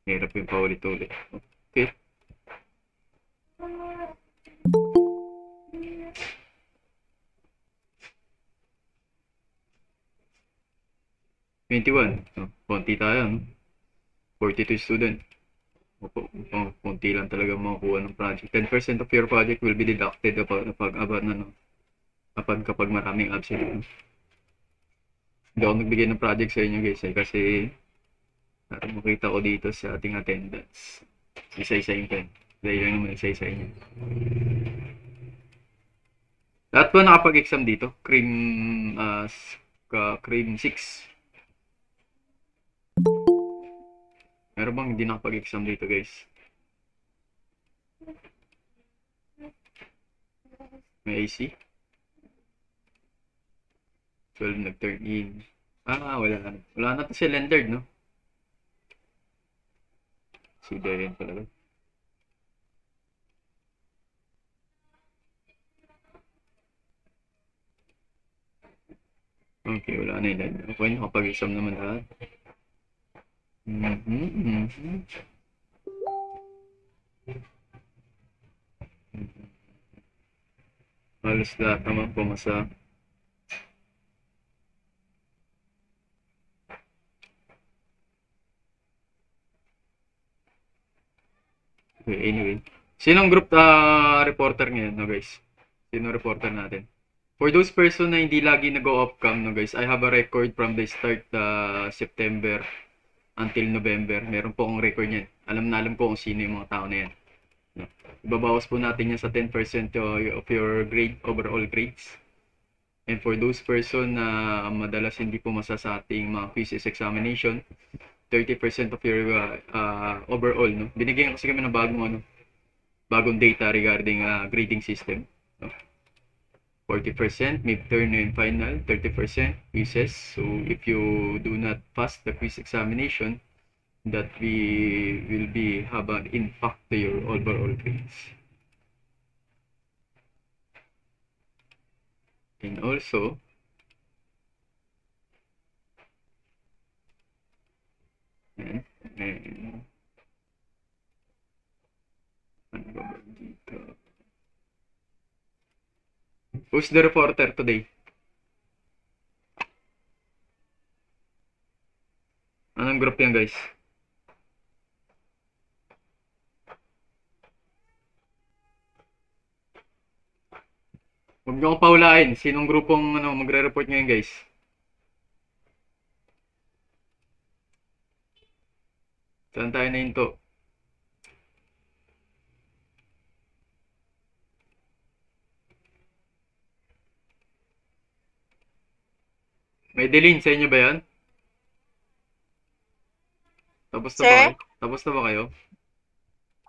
Hirap yung paulit-ulit. Okay. Twenty-one. Oh, konti tayo, no? 42 student. Opo, konti lang talaga makukuha ng project. 10% of your project will be deducted kapag maraming absent. No? Hindi ako nagbigay ng project sa inyo guys kasi makita ko dito sa ating attendance. Isa-isayin ko yun. Dahil lang naman isa-isayin yun. Lahat ba nakapag-exam dito? Cream 6. Meron bang hindi nakapag-exam dito guys? May AC? 12 nag-turn in. Wala na. Wala na to si Leonard, no? Si Dayan pala. Okay, wala na yun. Okay, nakapag-exam naman lahat. Halos lahat naman pumasa. Okay, anyway. Sinong group reporter ngayon, no guys? Sino reporter natin? For those person na hindi lagi nag-off-cam, no guys, I have a record from the start September until November. Meron po akong record niyan. Alam na alam ko kung sino yung mga tao na yan. No? Ibabawas po natin yan sa 10% of your grade, overall grades. And for those person na madalas hindi pumasa sa ating mga quizzes examination, 30% of your overall, no? Binigyan kasi kami ng bagong data regarding grading system. No? 40% midterm and final, 30% quizzes. So if you do not pass the quiz examination, that will be have an impact to your overall grades. And also, and, ano ba dito? Who's the reporter today? Anong group yan guys? Huwag niyo akong paulain. Sinong grupong magre-report ngayon guys? Saan tayo na hinto? May delin sa inyo ba yan? Tapos na ba Sir? kayo? Tapos na ba kayo?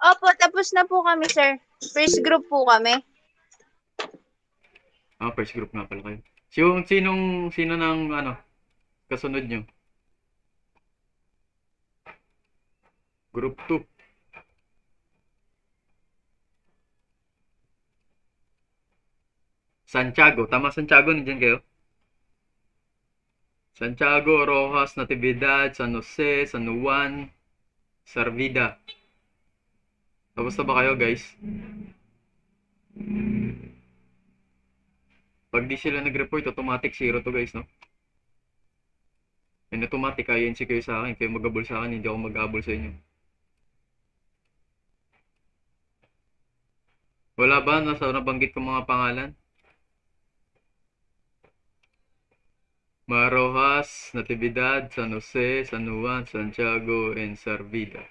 Opo, tapos na po kami, sir. First group po kami. First group nga pala kayo. Sino nang kasunod nyo? Group 2. Santiago. Tama Santiago, nandiyan kayo? Santiago, Rojas, Natividad, San Jose, San Juan, Sarvida. Tapos na ba kayo guys? Pag di sila nag-report, automatic zero to guys, no? And automatic, INC kayo sa akin. Kayo mag-abol sa akin, hindi ako mag-abol sa inyo. Wala ba? Nasa nabanggit ko mga pangalan? Marojas, Natividad, San Jose, San Juan, Santiago, and Sarvida.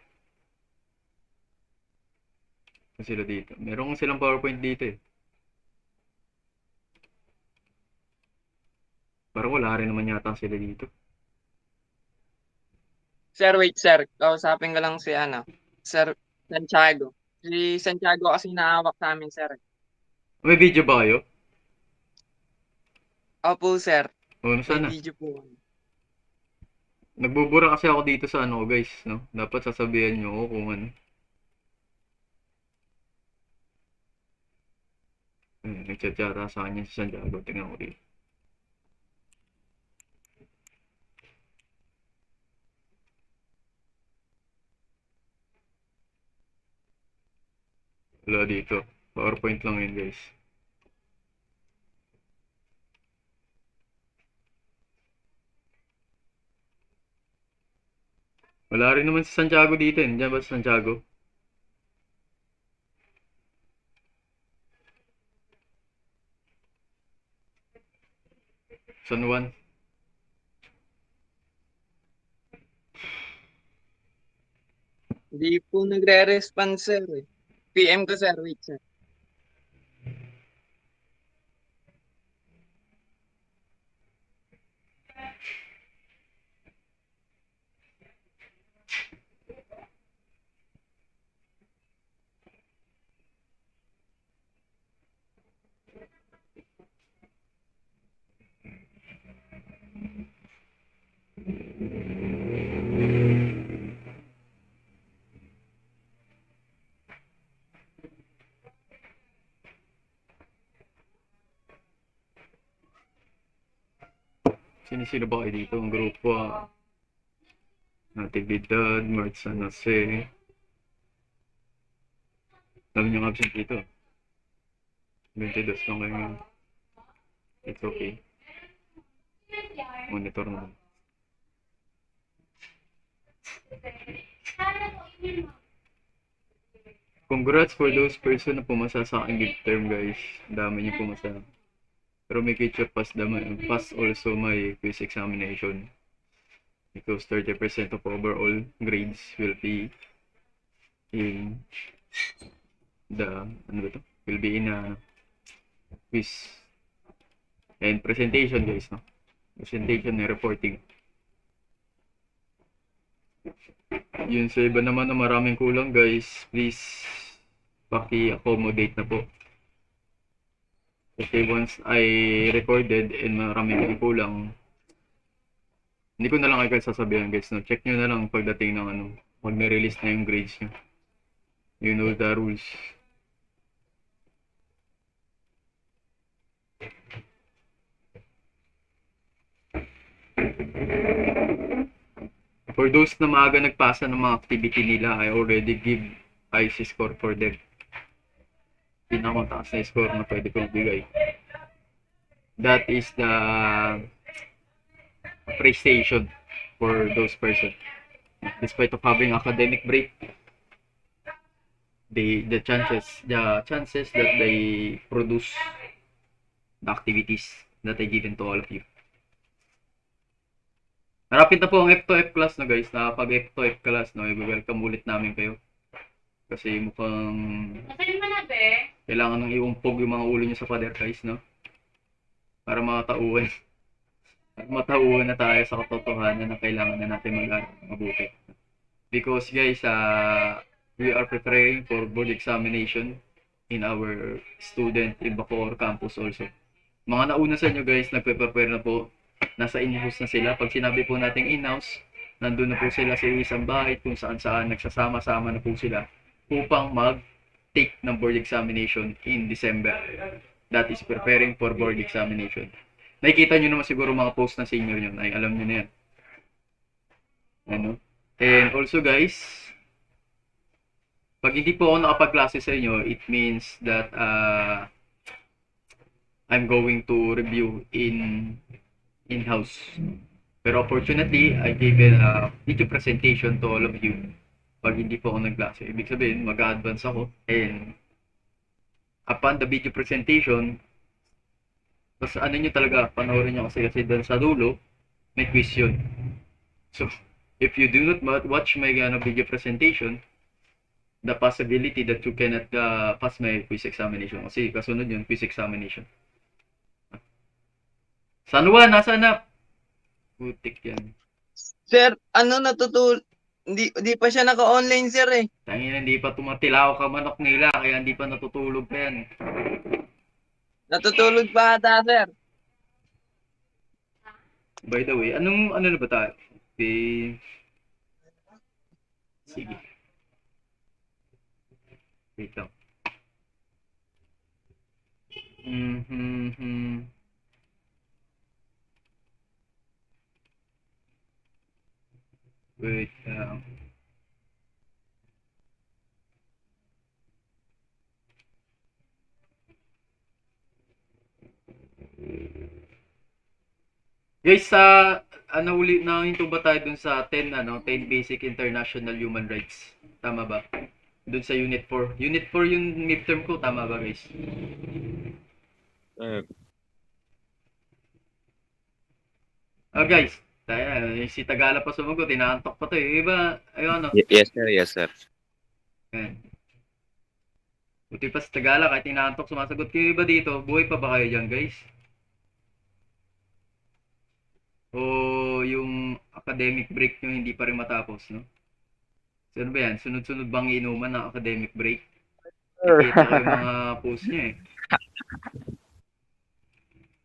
Sila dito. Meron silang PowerPoint dito eh. Parang wala rin naman yata sila dito. Sir, wait, sir. Kausapin ko lang si Sir Santiago. Si Santiago kasi naawak sa amin, sir. May video ba kayo? Opo, sir. May Nasaan na? video po. Nagbubura kasi ako dito sa guys, no? Dapat sasabihan nyo ako kung ano. Nag-chat yata sa kanya si Santiago. Tingnan ko dito. Wala dito. PowerPoint lang yun, guys. Wala rin naman si Santiago dito, eh. Nandiyan ba si Santiago? San Juan. Hindi po nagre-respond, sir. Eh. PM ko, sir. Wait, sir. Sino-sino ba kayo dito? Ang grupo, Natividad, March San Jose. Dami niyong absent dito. 22 lang kayo ngayon. It's okay. Monitor na lang. Congrats for those person na pumasa sa aking midterm, guys. Ang dami niyo pumasa. Pero may future pass naman. Pass also may quiz examination. Because 30% of overall grades will be in the, ano ba to? Will be in a quiz and presentation, guys, no? Presentation and reporting. Yun sa iba naman na maraming kulang, guys, please paki-accommodate na po. Kasi once I recorded and maraming kulang, hindi ko na lang kayo sasabihan, guys, no? Check nyo na lang pagdating ng ano, pag na-release na yung grades nyo. You know the rules. For those na maaga nagpasa ng mga activity nila, I already give IC score for them. Pinakamataas na score na pwede kong bigay. That is the appreciation for those person. Despite of having academic break, the chances that they produce the activities that I given to all of you. Narapit na po ang F2F class na, guys. Pag F2F class, no, i-welcome ulit namin kayo. Kasi mukhang kailangan nang iumpog yung mga ulo nyo sa pader, guys, no? Para matauhan. At matauhan na tayo sa katotohanan na kailangan na natin mabuti. Because, guys, we are preparing for board examination in our student in Bacoor campus also. Mga nauna sa inyo, guys, nagpe-prepare na po. Nasa in-house na sila. Pag sinabi po nating in-house, nandun na po sila sa isang bahay kung saan-saan nagsasama-sama na po sila upang mag-take ng board examination in December. That is preparing for board examination. Nakikita nyo naman siguro mga post na senior yun. Ay, alam nyo na yan. Ano? And also, guys, pag hindi po ako nakapag-klase sa inyo, it means that I'm going to review in-house. Pero fortunately, I gave a video presentation to all of you pag hindi po ako nagklase. Ibig sabihin, mag-advance ako. And upon the video presentation, basta ano nyo talaga, panoorin nyo kasi doon sa dulo, may quiz yun. So, if you do not watch my video presentation, the possibility that you cannot pass my quiz examination. Kasi kasunod yun, quiz examination. San Juan, nasa na? Putik yan. Sir, hindi pa siya naka-online, sir, eh. Tangina, hindi pa tumatilaw ka manok nila, kaya hindi pa natutulog pa yan. Natutulog pa ata, sir. By the way, ano na ba tayo? Okay. Sige. Wait lang. Wait lang. Guys, sa nahinto ba tayo dun sa 10 basic international human rights? Tama ba? Dun sa Unit 4. Unit 4 yung midterm ko, tama ba guys? Sir. Guys, si Tagala pa sumagot, inaantok pa to eh. Iba, ayun ano. Yes, sir. Yes, sir. Ayan. Buti pa si Tagala, kahit inaantok sumasagot kayo iba dito. Buhay pa ba kayo dyan guys? O yung academic break nyo hindi pa rin matapos, no? So, ano ba yan? Sunod-sunod bang inuman ng academic break? Nakita ko yung mga post niya eh.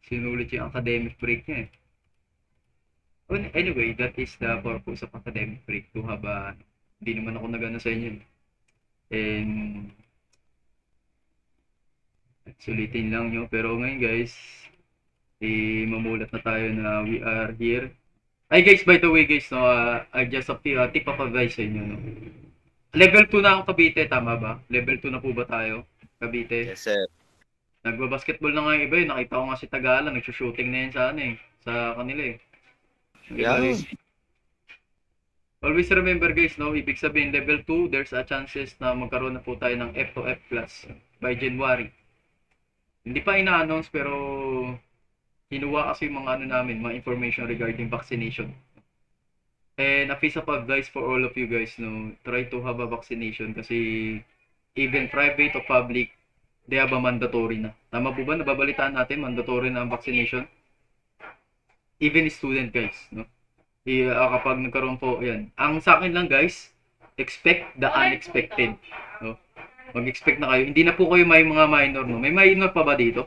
Sinulit yung academic break niya eh. Well, anyway, that is the purpose of academic break to have hindi naman ako nagano sa inyo. And sulitin lang nyo. Pero ngayon guys, mamulat na tayo na we are here. Ay guys, by the way guys, no, I just a tip of advice sa inyo. No? Level 2 na ako Cavite, tama ba? Level 2 na po ba tayo? Cavite. Yes, sir. Nagbabasketball na nga yung iba eh. Nakita ko nga si Tagala, nagsushooting na yun sa ano eh. Sa kanila eh. Yeah. Always remember guys, no, ibig sabihin level 2, there's a chances na magkaroon na po tayo ng F to F plus by January. Hindi pa ina-announce pero hinuwa kasi yung mga namin, mga information regarding vaccination. And a piece of advice for all of you guys, no, try to have a vaccination kasi even private or public, they have a mandatory na. Tama po ba? Nababalitaan natin, mandatory na ang vaccination. Even student guys, no? Kapag nagkaroon po, yan. Ang sa akin lang guys, expect the unexpected. No? Mag-expect na kayo. Hindi na po kayo may mga minor, no? May minor pa ba dito?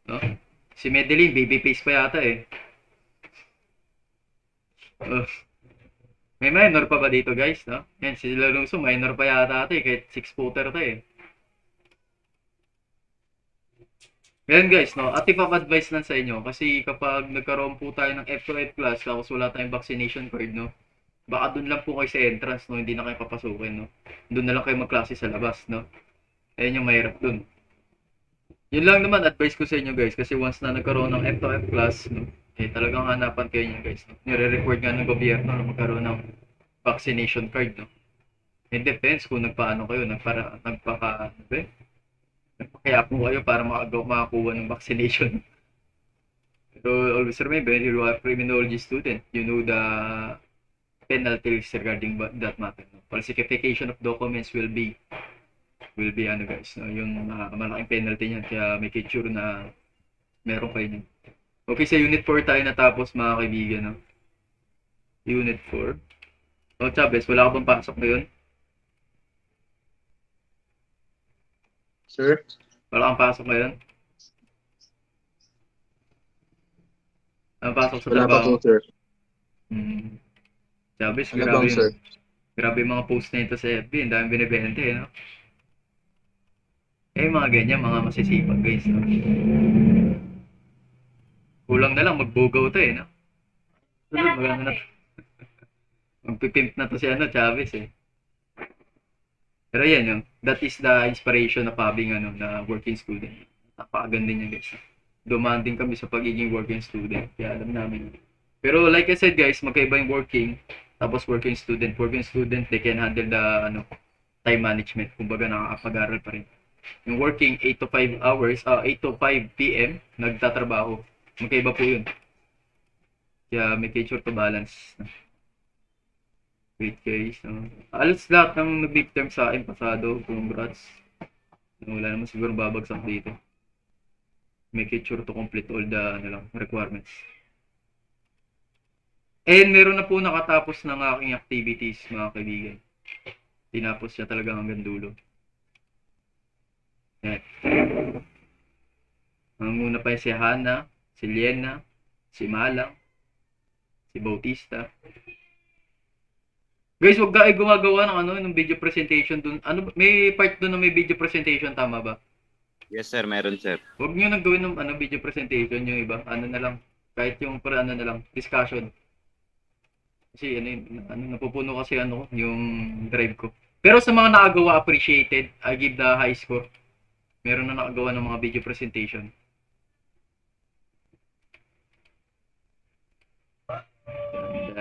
No? Si Medellin, baby face pa yata eh. May minor pa ba dito guys, no? Yan, si Lalungso, minor pa yata ata eh. Kahit 6-footer ta eh. Ngayon guys, no, at tip of advice lang sa inyo kasi kapag nagkaroon po tayo ng F to F class tapos wala tayong vaccination card, no, baka doon lang po kayo sa entrance, no, hindi na kayo papasukin, no. Doon na lang kayo magklase sa labas, no. Ayun yung mahirap doon. Yun lang naman advice ko sa inyo guys kasi once na nagkaroon ng F to F class, no, talagang hanapan kayo niya guys, no. Nire-record nga ng gobyerno na magkaroon ng vaccination card, no. It depends kung nagpaano kayo, kaya po kayo para makakuha ng vaccination. Pero always remember, you are a criminology student. You know the penalties regarding that matter. No? Falsification of documents will be ano guys, no? Yung malaking penalty niyan. Kaya make it sure na meron kayo niyan. Okay, sa Unit 4 tayo natapos mga kaibigan. No? Unit 4. O Chavez, wala ka bang pasok ngayon? Sir? Wala kang pasok ngayon? Ang pasok sa Wala pa trabaho? po, sir. Chavez, Ano bang, sir? grabe yung mga post na ito sa FB. Ang dami binibente, no? Mga ganyan, mga masisipag, guys, no? Kulang na lang, magbugaw to, no? Sunod, maganda na to. Magpipimp na to si Chavez, eh. Pero yan, yung, that is the inspiration of having, na working student. Napakaganda niya, guys. Demanding kami sa pagiging working student. Kaya alam namin. Pero like I said, guys, magkaiba yung working, tapos working student. Working student, they can handle the, time management. Kumbaga, nakakapag-aral pa rin. Yung working, 8 to 5 hours, 8 to 5 p.m., nagtatrabaho. Magkaiba po yun. Kaya make sure to balance. Wait guys, alas lahat ng nag-midterm sa akin pasado, congrats. Wala naman siguro babagsak dito. Make sure to complete all the requirements. And meron na po nakatapos ng aking activities mga kaibigan. Tinapos siya talaga hanggang dulo. Yan. Ang una pa si Hana, si Liena, si Malang, si Bautista. Guys, wag kayo gumagawa ng video presentation dun. May part doon na may video presentation, tama ba? Yes, sir. Meron, sir. Wag niyo nang gawin ng video presentation yung iba. Na lang. Kahit yung na lang, discussion. Kasi napupuno kasi yung drive ko. Pero sa mga nakagawa appreciated, I give the high score. Meron na nakagawa ng mga video presentation.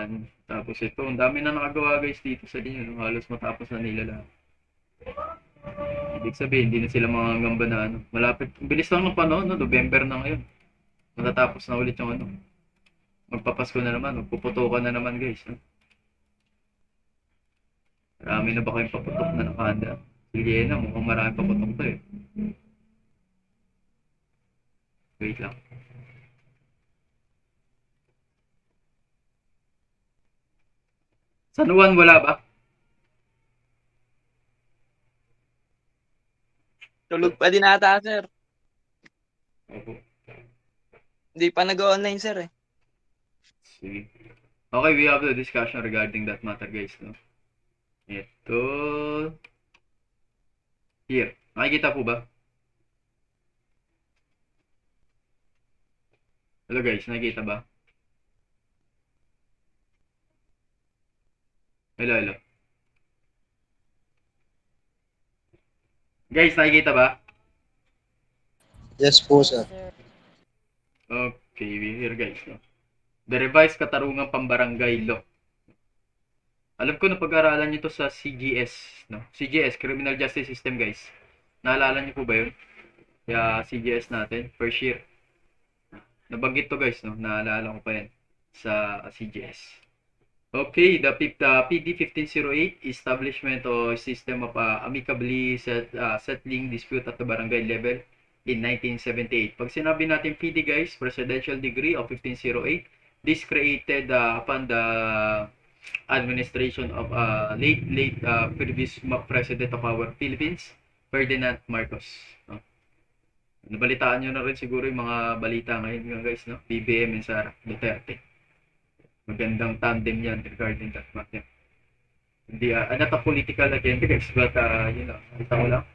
Yan. Tapos ito, ang dami na nakagawa guys dito sa inyo. No? Halos matapos na nila lahat. Ibig sabihin, hindi na sila mangangamba na ano. Malapit. Ang bilis lang ng panahon, no? November na ngayon. Matatapos na ulit yung ano. Magpapasko na naman. Magpuputukan na naman guys. No? Marami na ba kayong paputok na nakahanda? Sige na, mukhang marami paputok to eh. Wait lang. San Juan wala ba? Tulog pa din ata, sir. Opo. Hindi pa nag-online, sir eh. Sige. Okay, we have the discussion regarding that matter guys. No? Ito. Here. Nakikita po ba? Hello guys, nakikita ba? Hello, hello. Guys, nakikita ba? Yes po, sir. Okay, here guys. No? The revised Katarungang Pambarangay Law. Alam ko na pag-aralan nyo to sa CGS. No? CGS, Criminal Justice System guys. Naalala nyo po ba yun? Kaya CGS natin, first year. Nabanggit to guys, no? Naalala ko pa yan sa CGS. Okay, the PD 1508, establishment or system of amicably settling dispute at the barangay level in 1978. Pag sinabi natin PD guys, Presidential Decree of 1508, this created upon the administration of late previous president of our Philippines, Ferdinand Marcos. No? Nabalitaan nyo na rin siguro yung mga balita ngayon guys, no? BBM and Sara Duterte. Magandang tandem yan regarding that matter. Hindi, not a political agenda guys, but yun lang, kita ko lang.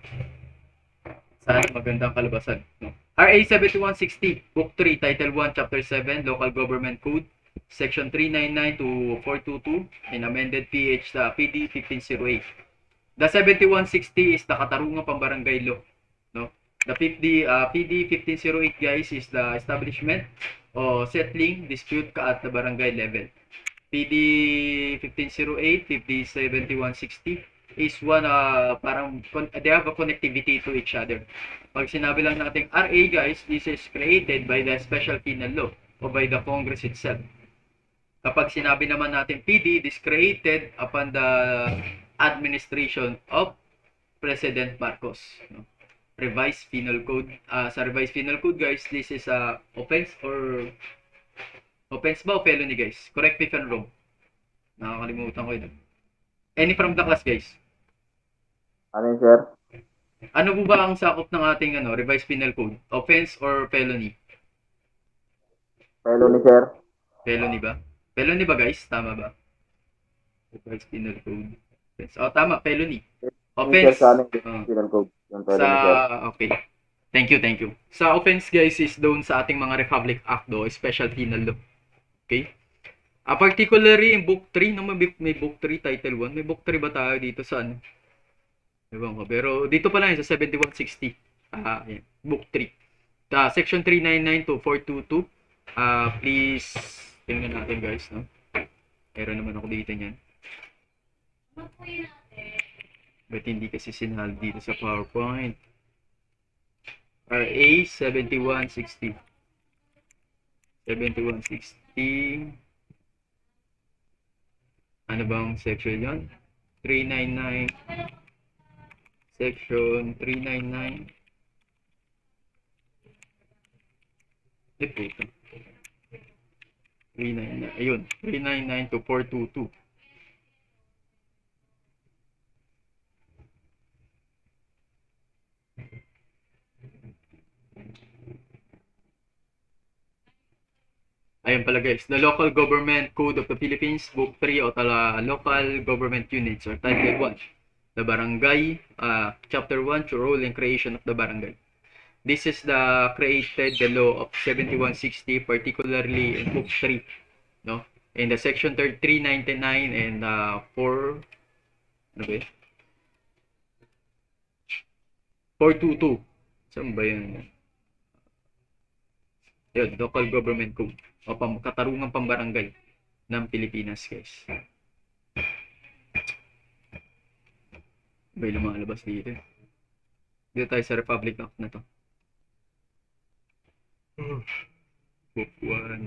Sana magandang kalabasan. No? RA 7160, Book 3, Title 1, Chapter 7, Local Government Code, Section 399 to 422, and amended PD 1508. The 7160 is the Katarungang Pambarangay Law. No? The PD 1508 guys is the establishment o settling dispute at the barangay level. PD 1508, PD 7160 is one parang they have a connectivity to each other. Pag sinabi lang natin RA guys, this is created by the Special Penal Law o by the Congress itself. Kapag sinabi naman natin PD, this created upon the administration of President Marcos. No? Revised Penal Code. Sa Revised Penal Code guys, this is offense or offense ba o felony guys? Correct me if I'm wrong. Nakakalimutan ko ito. Any from the class guys? Ano yun, sir? Ano po ba ang sakop ng ating Revised Penal Code? Offense or felony? Felony, sir. Felony ba? Felony ba guys? Tama ba? Revised Penal Code. Offense. Oh, tama. Felony. Offense. Sir, sa amin, Oh. penal code. Yung Sa, felony, sir. okay. Thank you. Sa offense guys is doon sa ating mga Republic Act do, Special Penal Law. Okay? Particularly in Book 3, no, may Book 3, Title 1. May Book 3 ba tayo dito sa ano? Ewan ko. Pero dito pa lang yun, sa 7160. Yan. Book 3. Section 399 to 422. Please, tingnan natin guys, no? Meron naman ako dito niyan. Ba't hindi kasi sinahal dito sa PowerPoint? RA 7160. 7160. Ano bang section yun? 399. Section 399. Ito. 399. Ayun. 399 to 422. Ayan pala guys, the Local Government Code of the Philippines, Book 3 o Local Government Units or Title 1. The Barangay, Chapter 1, to Role and Creation of the Barangay. This is the law of 7160, particularly in Book 3. No? In the Section 399 and 4, ano ba yun? 422. Saan ba yun? Yun, Local Government Code o Katarungang Pambarangay. ng Pilipinas, guys. May lumalabas dito. Dito tayo sa Republic Act na to. Book 1.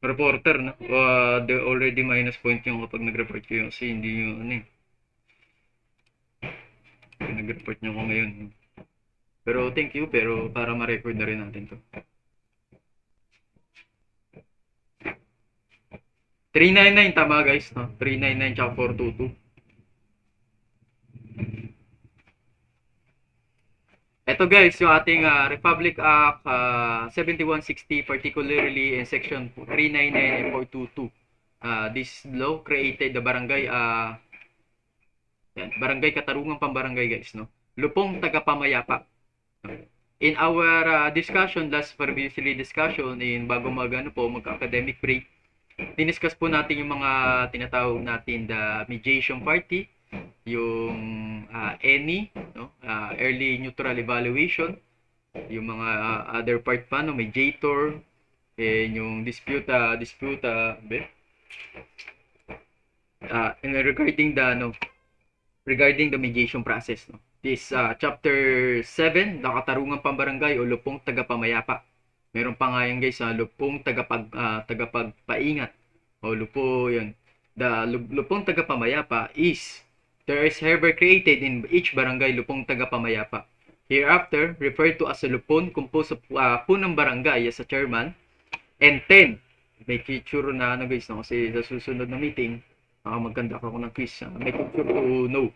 Reporter, no? They already minus point yung kapag nag-report kayo kasi hindi yung ano eh. Nag-report nyo ko ngayon. Pero thank you, pero para ma-record na rin natin to. 399 tama guys, no? 399 tsaka 422. Ito guys, yung ating Republic Act 7160, particularly in section 399 and 422. This law created the barangay barangay katarungang pambarangay guys, no? Lupong tagapamayapa. In our discussion, last previously discussion in bago mag-academic break, diniscuss po natin yung mga tinatawag natin the mediation party, yung ENI, no? Early neutral evaluation, yung mga other part pa, no? Mediator, and yung dispute and regarding the mediation process, no? This chapter 7, nakatarungang pambarangay o lupong tagapamayapa. Meron pa nga yan guys, lupong tagapagpaingat o lupo yun. The lupong tagapamayapa is there is ever created in each barangay lupong tagapamayapa. Hereafter, referred to as a lupon composed of punang barangay as a chairman and 10. Make sure na ano guys, no? Kasi sa susunod na meeting, magkanda ako ng quiz. Make sure to know.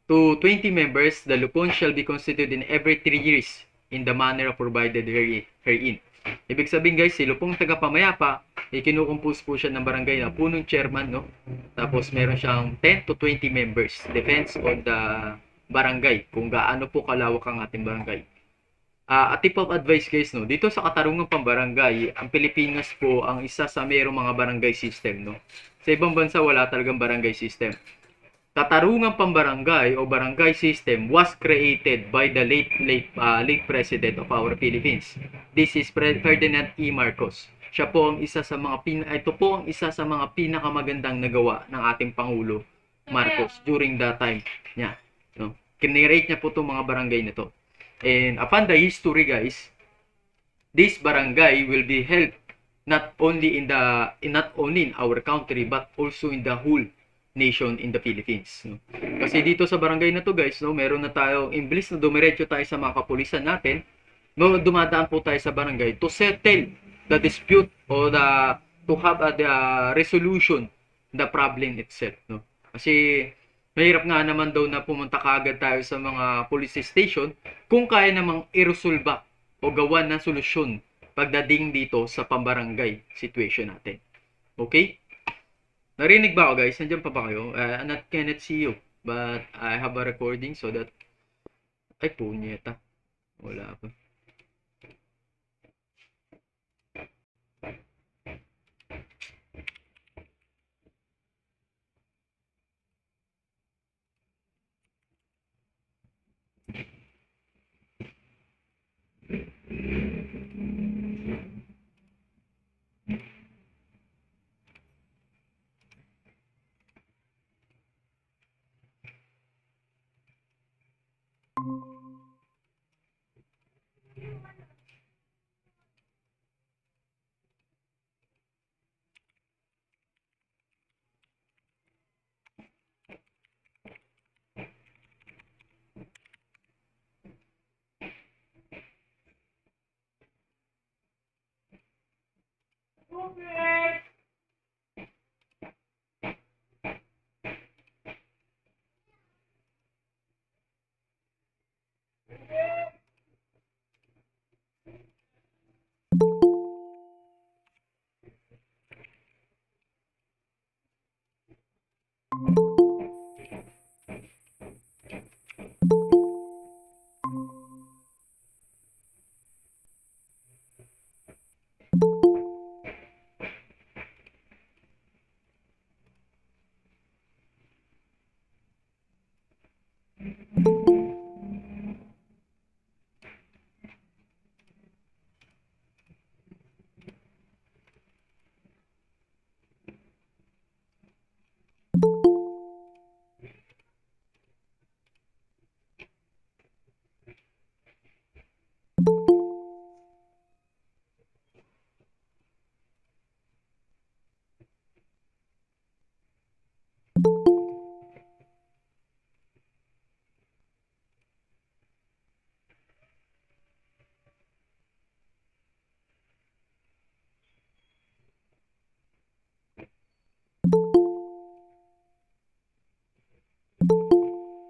To 20 members, the lupon shall be constituted in every 3 years in the manner provided herein. Ibig sabihin guys, si lupong tagapamayapa, kinukumpose po siya ng barangay na punong chairman, no? Tapos meron siyang 10 to 20 members. Depends on the barangay, kung gaano po kalawak ang ating barangay. A tip of advice guys, no? Dito sa katarungang pambarangay, ang Pilipinas po ang isa sa mayroong mga barangay system, no? Sa ibang bansa wala talagang barangay system. Katarungang pambarangay o barangay system was created by the late president of our Philippines. This is Ferdinand E. Marcos. Siya po ang isa sa mga pinakamagandang nagawa ng ating Pangulo Marcos during that time niya, no? Kinirate niya po itong mga barangay na to. And upon the history guys, this barangay will be held not only in our country but also in the whole nation in the Philippines, no? Kasi dito sa barangay na to guys, no, meron na tayo, imblis na dumiretso tayo sa mga kapulisan natin, no, dumadaan po tayo sa barangay to settle the dispute or to have the resolution the problem itself, no? Kasi mahirap nga naman daw na pumunta kaagad tayo sa mga police station kung kaya namang iresolba o gawan ng solusyon pagdating dito sa pambarangay situation natin. Okay? Narinig ba ako guys? Nandiyan pa ba kayo? I cannot see you, but I have a recording so that... Ay, punyeta. Wala pa.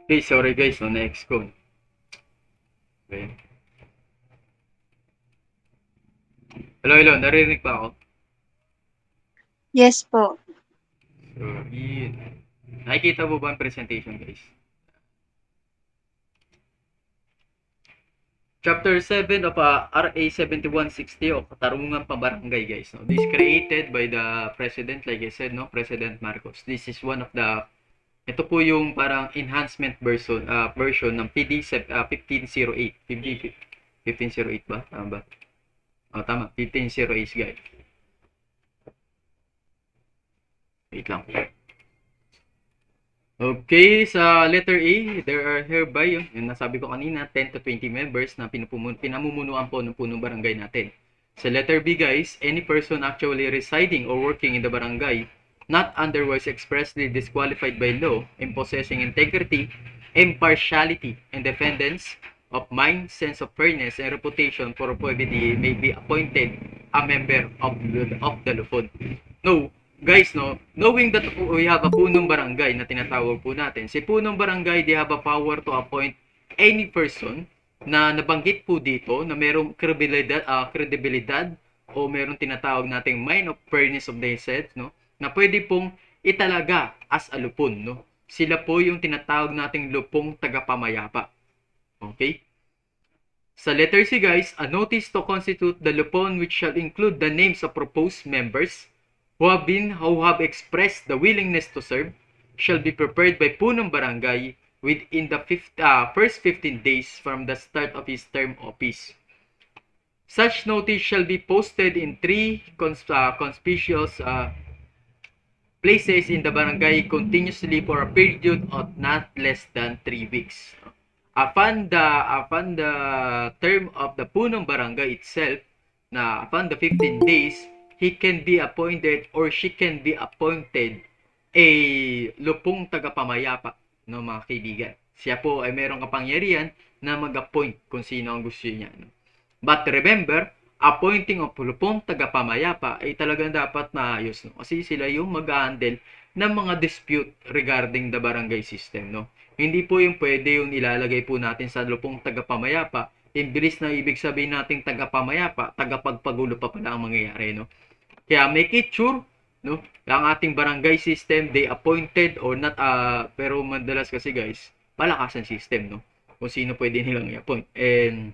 Okay, sorry guys, no, na-ex ko. Okay. Hello, narinig pa ako? Yes po. Sorry. Nakikita mo ba ang presentation, guys? Chapter 7 of RA 7160 o Katarungan Pambarangay, guys. No? This created by the President, like I said, no? President Marcos. This is one of the, ito po yung parang enhancement version ng PD 1508. 1508 ba? Tama ba? Oh, tama. 1508, guys. Wait lang. Okay, sa letter A, there are hereby, yung nasabi ko kanina, 10 to 20 members na pinamumunuan po ng punong barangay natin. Sa letter B, guys, any person actually residing or working in the barangay not otherwise expressly disqualified by law in possessing integrity, impartiality, independence of mind, sense of fairness, and reputation for probity may be appointed a member of the Lupon. No, guys, no, knowing that we have a punong barangay na tinatawag po natin, si punong barangay, they have a power to appoint any person na nabanggit po dito na merong kredibilidad o merong tinatawag nating mind of fairness of themselves, no, na pwede pong italaga as a lupon, no. Sila po yung tinatawag nating lupong tagapamayapa. Okay? Sa letter C, guys, a notice to constitute the lupon which shall include the names of proposed members who have expressed the willingness to serve shall be prepared by punong barangay within the first 15 days from the start of his term office. Such notice shall be posted in 3 conspicuous places in the barangay continuously for a period of not less than 3 weeks. Upon the term of the punong barangay itself, na upon the 15 days, he can be appointed or she can be appointed a lupong tagapamayapa, no, mga kaibigan. Siya po ay mayroong kapangyarihan na mag-appoint kung sino ang gusto niya. No? But remember, appointing of lupong tagapamayapa ay talagang dapat maayos. No? Kasi sila yung mag-handle ng mga dispute regarding the barangay system. No? Hindi po yung pwede yung ilalagay po natin sa lupong tagapamayapa. Imbilis na ibig sabihin nating tagapamayapa, tagapagpagulo pa pala ang mangyayari. No? Kaya make it sure, no, ang ating barangay system, they appointed or not, pero madalas kasi guys, palakasan system, no, kung sino pwede nilang i-appoint. And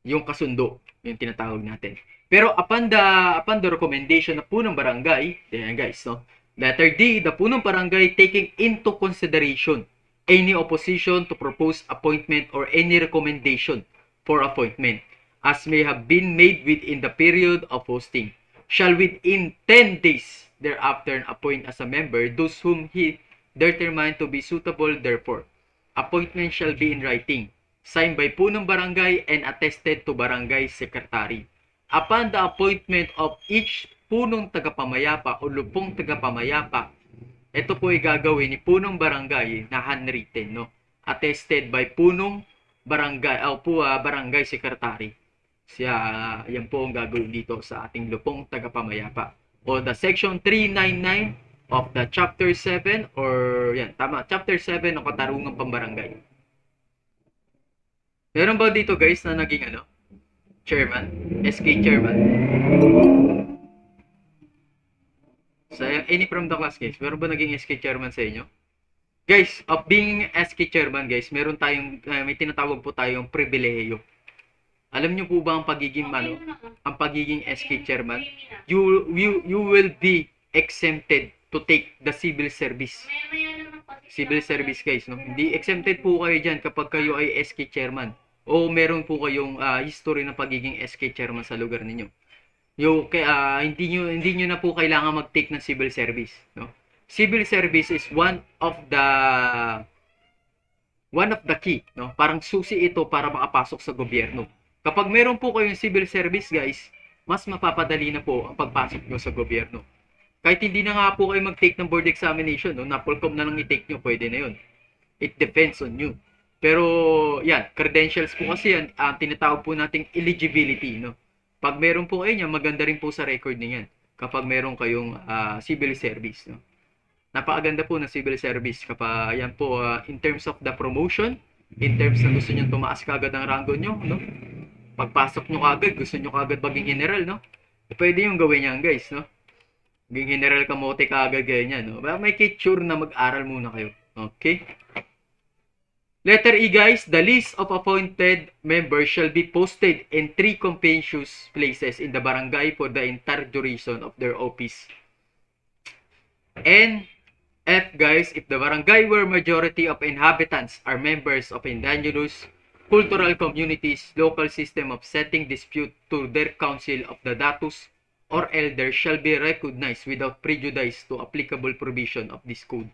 yung kasundo, yung tinatawag natin. Pero upon the recommendation ng punong barangay, yan guys, no, letter D, the punong barangay taking into consideration any opposition to proposed appointment or any recommendation for appointment as may have been made within the period of hosting, shall within 10 days thereafter appoint as a member those whom he determined to be suitable therefore. Appointment shall be in writing, signed by punong barangay and attested to barangay secretary. Upon the appointment of each punong tagapamayapa o lupong tagapamayapa, ito po ay gagawin ni punong barangay na handwritten, no? Attested by punong barangay o barangay secretary. Siya, yan po ang gagawin dito sa ating lupong tagapamayapa. O the section 399 of the chapter 7 or yan, tama, chapter 7 ng Katarungan Pambarangay. Meron ba dito guys na naging chairman? SK chairman? So, any from the class guys, meron ba naging SK chairman sa inyo? Guys, of being SK chairman guys, meron tayong, may tinatawag po tayong pribilehiyo. Alam niyo po ba ang pagiging ang pagiging SK chairman? You will be exempted to take the civil service. Civil service guys, no? Hindi exempted po kayo diyan kapag kayo ay SK chairman o meron po kayong history ng pagiging SK chairman sa lugar ninyo. Hindi niyo na po kailangan mag-take ng civil service, no? Civil service is one of the key, no? Parang susi ito para makapasok sa gobyerno. Kapag meron po kayong civil service, guys, mas mapapadali na po ang pagpasok nyo sa gobyerno. Kahit hindi na nga po kayo mag-take ng board examination, no? Napolcom na lang i-take nyo, pwede na yun. It depends on you. Pero, yan, credentials po kasi yan, tinatawag po nating eligibility, no? Pag meron po kayo niyan, maganda rin po sa record niyan kapag meron kayong civil service, no? Napakaganda po ng civil service kapag yan po in terms of the promotion, in terms na gusto nyo tumaas kagad ang rango nyo, no? Pagpasok nyo kagad, gusto nyo kagad maging general, no? Pwede yung gawin yan, guys, no? Maging general kamote kagad ganyan, no? Make it sure na mag-aral muna kayo. Okay? Letter E, guys, the list of appointed members shall be posted in 3 conspicuous places in the barangay for the entire duration of their office. And F, guys, if the barangay where majority of inhabitants are members of indigenous cultural communities, local system of setting dispute to their council of the datus or elders shall be recognized without prejudice to applicable provision of this code.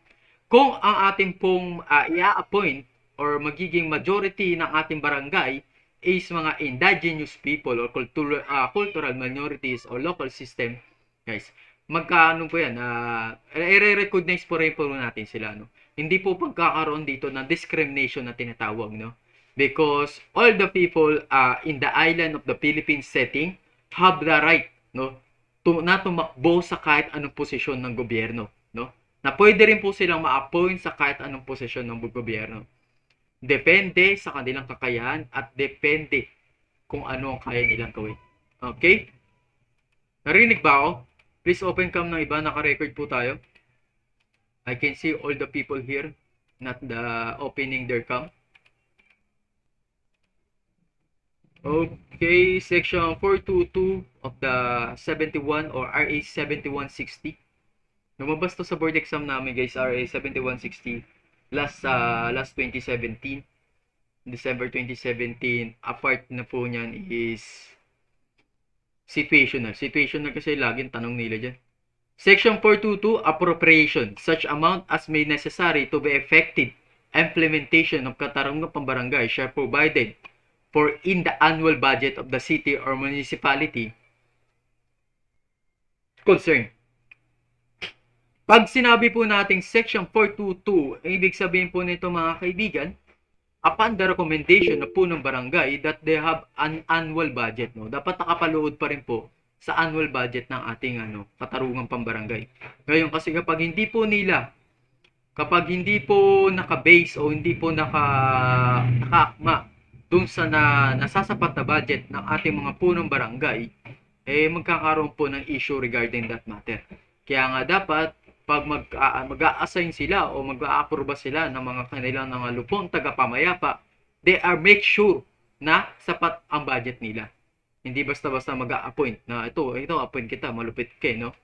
Kung ang ating pong i-appoint or magiging majority ng ating barangay is mga indigenous people or cultural minorities or local system, guys, magkaano po yan, i-recognize po rin po natin sila, no? Hindi po pagkakaroon dito ng discrimination na tinatawag, no? Because all the people in the island of the Philippines setting have the right, no, na tumakbo sa kahit anong posisyon ng gobyerno, no? Na pwede rin po silang ma-appoint sa kahit anong posisyon ng gobyerno. Depende sa kanilang kakayahan at depende kung ano ang kaya nilang gawin. Okay? Narinig ba ako? Please open cam ng iba. Naka-record po tayo. I can see all the people here, not the opening their cam. Okay, section 422 of the 71 or RA 7160. Lumabas to sa board exam namin, guys, RA 7160 last 2017. December 2017. Apart na po niyan is situational. Situational kasi laging tanong nila dyan. Section 422, appropriation. Such amount as may necessary to be effective implementation of katarungang pambarangay shall provided for in the annual budget of the city or municipality concerned. Pag sinabi po nating section 422, ibig sabihin po nito mga kaibigan, upon the recommendation na po ng barangay that they have an annual budget, no? Dapat nakapalood pa rin po sa annual budget ng ating katarungang pambarangay. Ngayon kasi kapag hindi po naka-base o hindi po nakaakma dun sa nasasapat na budget ng ating mga punong barangay, magkakaroon po ng issue regarding that matter. Kaya nga dapat pag mag-a-assign sila o mag-a-approve sila ng mga kanilang lupon tagapamayapa, they are make sure na sapat ang budget nila. Hindi basta-basta mag-a-appoint na ito appoint kita, malupit ka, no?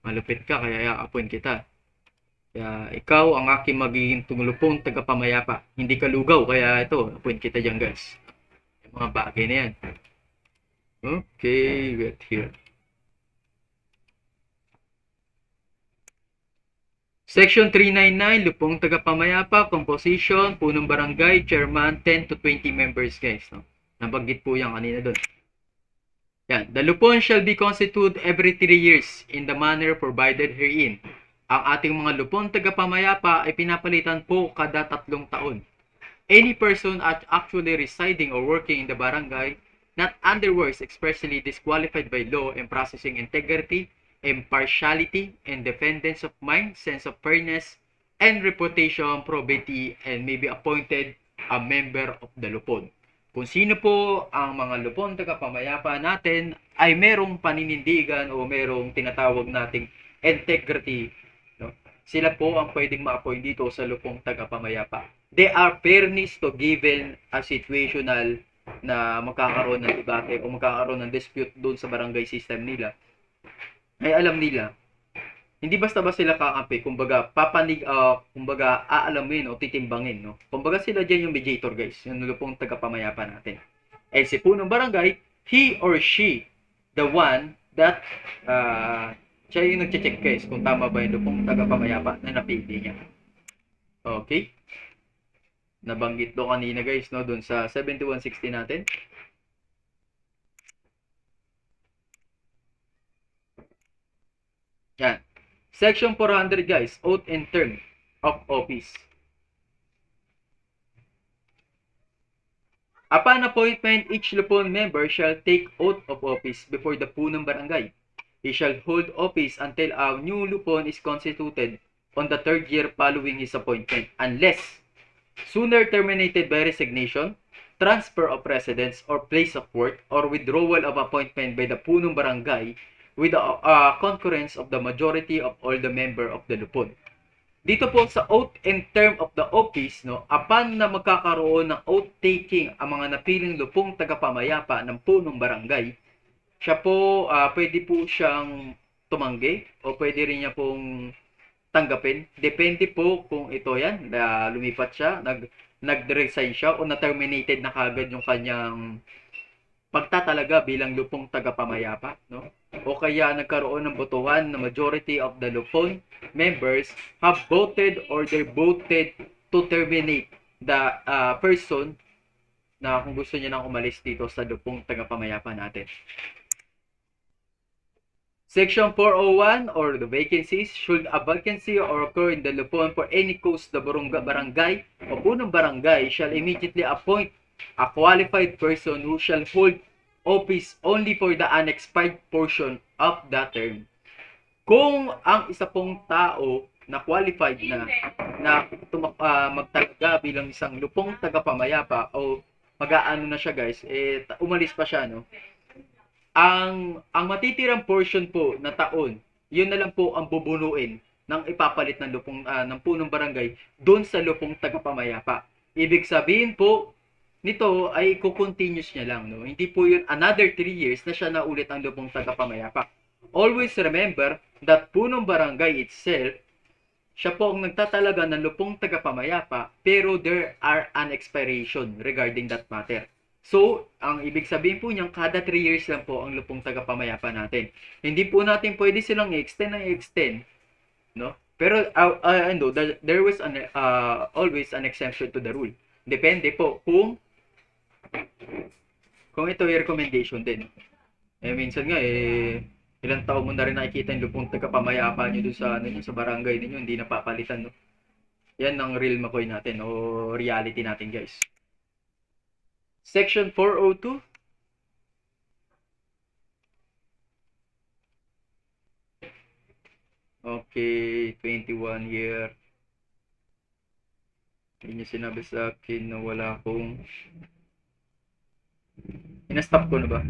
Malupit ka kaya i-appoint kita. Kaya ikaw ang aking magiging lupon tagapamayapa. Hindi ka lugaw kaya appoint kita diyan, guys. Yung mga bagay na yan. Okay, wait here. Section 399, lupong tagapamayapa, composition, punong barangay, chairman, 10 to 20 members, guys. No? Nabanggit po yan kanina doon. Yan. The lupon shall be constituted every 3 years in the manner provided herein. Ang ating mga lupon tagapamayapa ay pinapalitan po kada 3 taon. Any person actually residing or working in the barangay not otherwise expressly disqualified by law and processing integrity, impartiality, independence of mind, sense of fairness, and reputation, probity, and may be appointed a member of the lupon. Kung sino po ang mga lupon tagapamayapa natin ay merong paninindigan o merong tinatawag nating integrity, no? Sila po ang pwedeng ma-appoint dito sa lupong tagapamayapa. They are fairness to given a situational na magkakaroon ng debate o magkakaroon ng dispute doon sa barangay system nila. Ay alam nila, hindi basta-basta sila kakampi, kumbaga aalamin o titimbangin, no? Kumbaga sila diyan yung mediator, guys, yung lupong tagapamayapa natin. Eh si punong barangay, he or she, the one that siya yung nagche-check, guys, kung tama ba yung lupong tagapamayapa na napili niya. Okay? Nabanggit do kanina, guys, no, doon sa 7160 natin. Yan. Section 400, guys, oath and term of office. Upon appointment, each lupon member shall take oath of office before the punong barangay. He shall hold office until a new lupon is constituted on the third year following his appointment unless sooner terminated by resignation, transfer of residence or place of work, or withdrawal of appointment by the punong barangay with the concurrence of the majority of all the member of the lupon. Dito po sa oath and term of the office, no, upon na magkakaroon ng oath taking ang mga napiling lupong tagapamayapa ng punong barangay, siya po pwede po siyang tumanggi o pwede rin niya pong tanggapin. Depende po kung ito yan, na lumipat siya, nag-resign siya o na-terminated na kagad yung kanyang pagtatalaga bilang lupong tagapamayapa, no? O kaya nagkaroon ng botohan na majority of the lupon members have voted or they voted to terminate the person na kung gusto niya nang umalis dito sa lupong tagapamayapa natin. Section 401 or the vacancies, should a vacancy or occur in the lupon for any cause, the barangay o punong barangay shall immediately appoint a qualified person who shall hold office only for the unexpired portion of the term. Kung ang isa pong tao na qualified na magtalaga bilang isang lupong tagapamayapa o mag-aano na siya guys, umalis pa siya, no? Ang matitirang portion po na taon, yun na lang po ang bubunuin ng ipapalit ng lupong ng punong barangay doon sa lupong tagapamayapa. Ibig sabihin po nito ay continuous niya lang, no? Hindi po yun another 3 years na siya na ulit ang lupong tagapamayapa. Always remember that punong barangay itself, siya po ang nagtatalaga ng lupong tagapamayapa, pero there are an expiration regarding that matter. So, ang ibig sabihin po niyang kada 3 years lang po ang lupong tagapamayapa natin. Hindi po natin pwede silang i-extend, no? Pero there was always an exemption to the rule. Depende po kung ito ay recommendation din. Minsan nga ilang taon mo na rin nakikita yung lupong tagapamayapa niyo doon sa sa barangay niyo, hindi napapalitan, no? Yan ang real McCoy natin o reality natin, guys. Section 402. Okay, 21 year. Hindi niya sinabi sa akin na wala akong ina-stop ko na ba?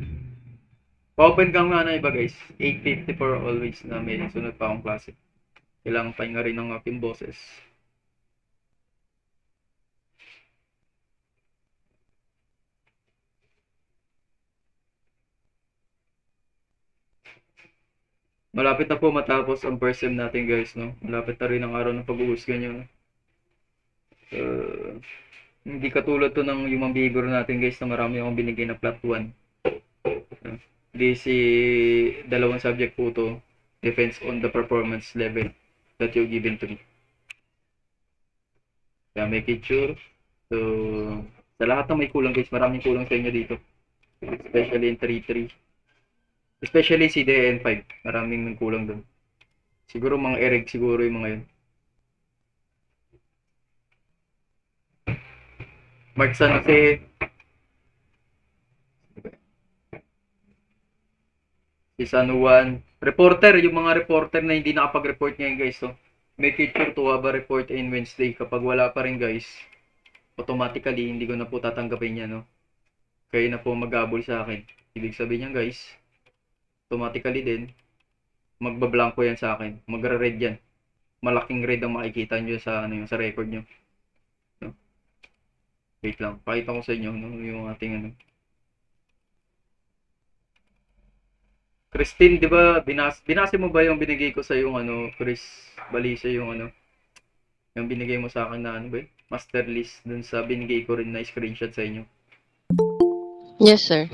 Pa-open cam nga na iba guys. 8:54 always na may sunod pa akong klase. Kailangan pahinga rin ng aking boses. Malapit na po matapos ang first sem natin guys, no? Malapit na rin ang araw ng pag-uusga nyo, no? Hindi katulad to ng human behavior natin guys na marami akong binigay na plot 1. Dalawang subject po to, depends on the performance level that you're given to me. Kaya make it sure. So, sa lahat ng may kulang guys, maraming kulang sa inyo dito. Especially in 3-3. Especially si DN5, maraming kulang doon. Siguro mga ereg siguro yung mga yun. Mark San Jose, si San Juan, reporter, yung mga reporter na hindi nakapag-report ngayon guys, so make it sure to have a report in Wednesday. Kapag wala pa rin guys, automatically hindi ko na po tatanggapin yan, no? Kayo na po mag-abol sa akin. Ibig sabihin niyan guys, automatically din magbablanko yan sa akin, magra-red yan, malaking red ang makikita nyo sa sa record nyo, no? Wait lang, pakita ko sa inyo, no, yung ating Christine, di ba binase mo ba yung binigay ko sa yung Chris Balisa, yung yung binigay mo sa akin na ba master list dun sa binigay ko rin na screenshot sa inyo? Yes, sir.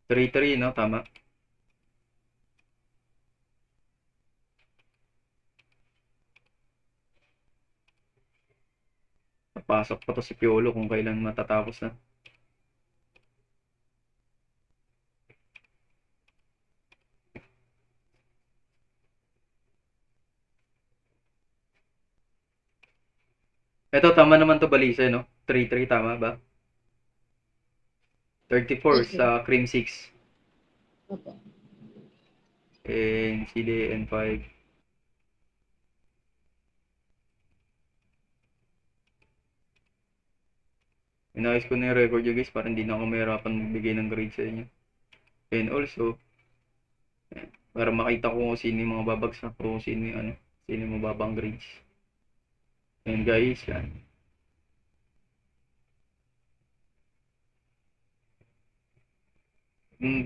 3-3, no? Tama. Napasok pa to si Piolo kung kailan matatapos na. Ito, tama naman to Balisa, no? 3-3, tama ba? 34 sa Cream 6. Opo. and CDN5. Inayos ko na yung record nyo guys para hindi na ako mahirapan magbigay ng grade sa inyo. And also, para makita ko kung sino yung mga babagsak ko, kung sino yung sino yung mababang grades. And guys, yan.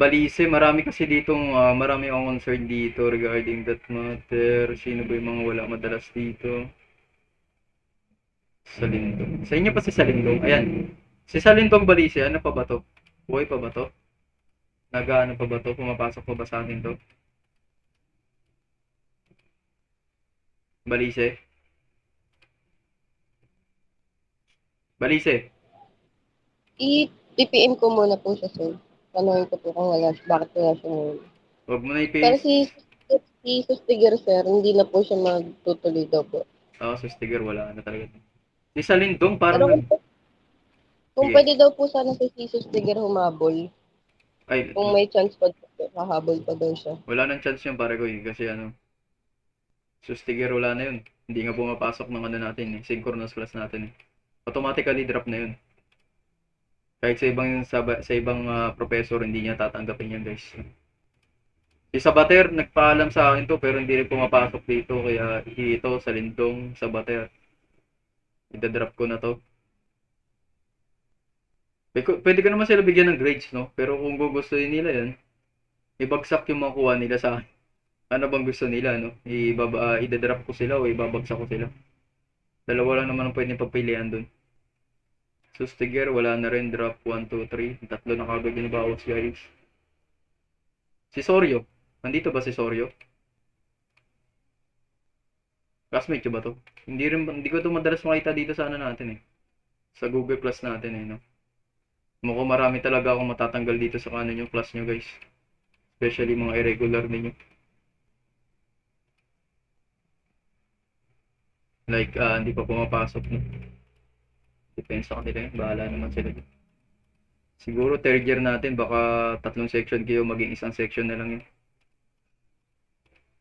Balise, marami kasi ditong, marami akong concern dito regarding that matter. Sino ba yung mga wala madalas dito? Salindong. Sa inyo pa si Salindong. Ayan. Si Salindong Balise, ano pa ba to? Buhay pa ba to? Nag-ano pa ba to? Pumapasok pa ba sa atin to? Balise. Balise. I-PPM ko muna po siya, sir. Tanungin ko po kung bakit wala siya ngayon. Huwag mo na Pero i-paste. si Sustiger, sir, hindi na po siya magtutuloy daw po. Sa sticker, wala na talaga. Si Salindong, Pero parang kung Sige. pwede daw po sana si Sustiger humabol. ay, Kung may chance pa, hahabol pa daw siya. wala nang chance yung pare ko eh. Kasi sticker wala na yun. Hindi nga pumapasok ng natin eh. Synchronous class natin eh. Automatically drop na yun. Kahit sa ibang professor, hindi niya tatanggapin yan guys. Si Sabater, nagpaalam sa akin to pero hindi rin pumapasok dito. Kaya ito, Salindong, Sabater. Ida-drop ko na to. Pwede ka naman sila bigyan ng grades, no? Pero kung gugustuhin nila yan, ibagsak yung makuha nila sa akin. Ano bang gusto nila, no? Ida-drop ko sila o ibabagsak ko sila. Dalawa lang naman ang pwedeng pagpilian dun. Sustiger, wala na rin. Drop 1, 2, 3. Tatlo na kagad yung bawas, guys. Si Soryo. Nandito ba si Soryo? Classmate ko ba to? Hindi ko to madalas makita dito sa natin eh. Sa Google Plus natin eh, no? Mukhang marami talaga akong matatanggal dito sa kanan yung class nyo, guys. Especially mga irregular ninyo. Like, hindi pa pumapasok, no? Depends sa kanila yun. Bahala naman sila. Siguro third year natin, baka 3 section kayo, maging 1 section na lang yun.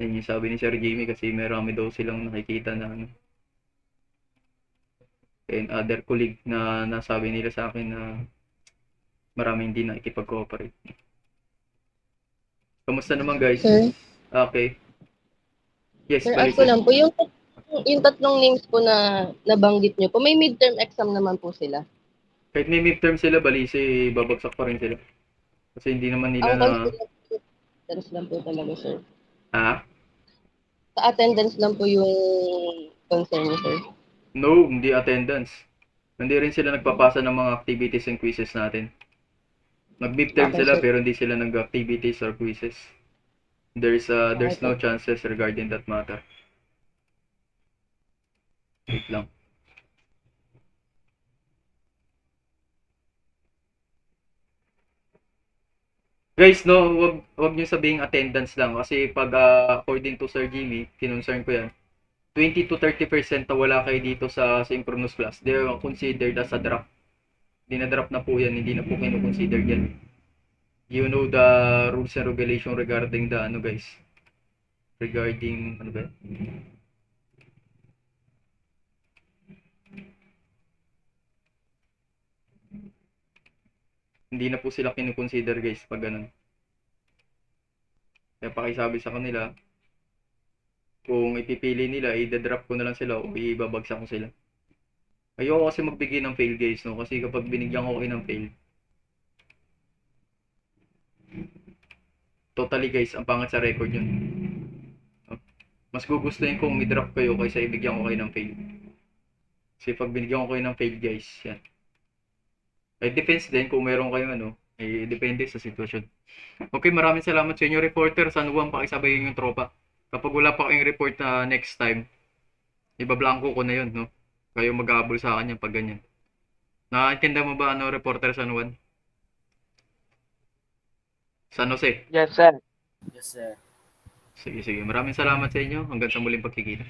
Yan yung sabi ni Sir Jamie kasi marami daw silang nakikita na and other colleague na nasabi nila sa akin na marami hindi nakikipag-cooperate. Kamusta naman guys? Sir? Okay. Yes, Sir, balik ask ko lang po, yung tatlong names po na nabanggit nyo po, may midterm exam naman po sila. Kahit may midterm sila, balisi, babagsak pa rin sila. Kasi hindi naman nila Ang na... attendance lang po talaga, sir. Ha? Sa attendance lang po yung concern niyo, sir. No, hindi attendance. Hindi rin sila nagpapasa ng mga activities and quizzes natin. Nag-midterm Okay, sila sir. pero hindi sila nag-activities or quizzes. There's no chances regarding that matter. Wait lang. Guys, no, wag niyo sabihing attendance lang kasi pag according to Sir Jimmy, kinonsern ko yan. 20 to 30% na wala kayo dito sa synchronous class. They are considered as a drop. Dinadrop na po yan, hindi na po kino-consider yan. You know the rules and regulation regarding the guys. Regarding ano ba? Hindi na po sila kino-consider guys pag ganun. Kaya pakisabi sa kanila, kung ipipili nila, i-drop ko na lang sila o ibabagsak ko sila. Ayoko kasi magbigay ng fail guys, no? Kasi kapag binigyan ko kayo ng fail, totally guys, ang pangat sa record yun. Mas gugustuhin kong i-drop kayo kaysa ibigyan ko kayo ng fail. Kasi pag binigyan ko kayo ng fail guys, yan. It depends din kung meron kayo depende sa sitwasyon. Okay, maraming salamat sa inyo reporter. San Juan, pakisabayin yung tropa. Kapag wala pa kayong report na next time, ibablanko ko na yun, no? Kayo mag-aabol sa akin yan pag ganyan. Nakaintindihan mo ba reporter San Juan? San Jose? Yes, sir. Yes, sir. Sige. Maraming salamat sa inyo. Hanggang sa muling pagkikita.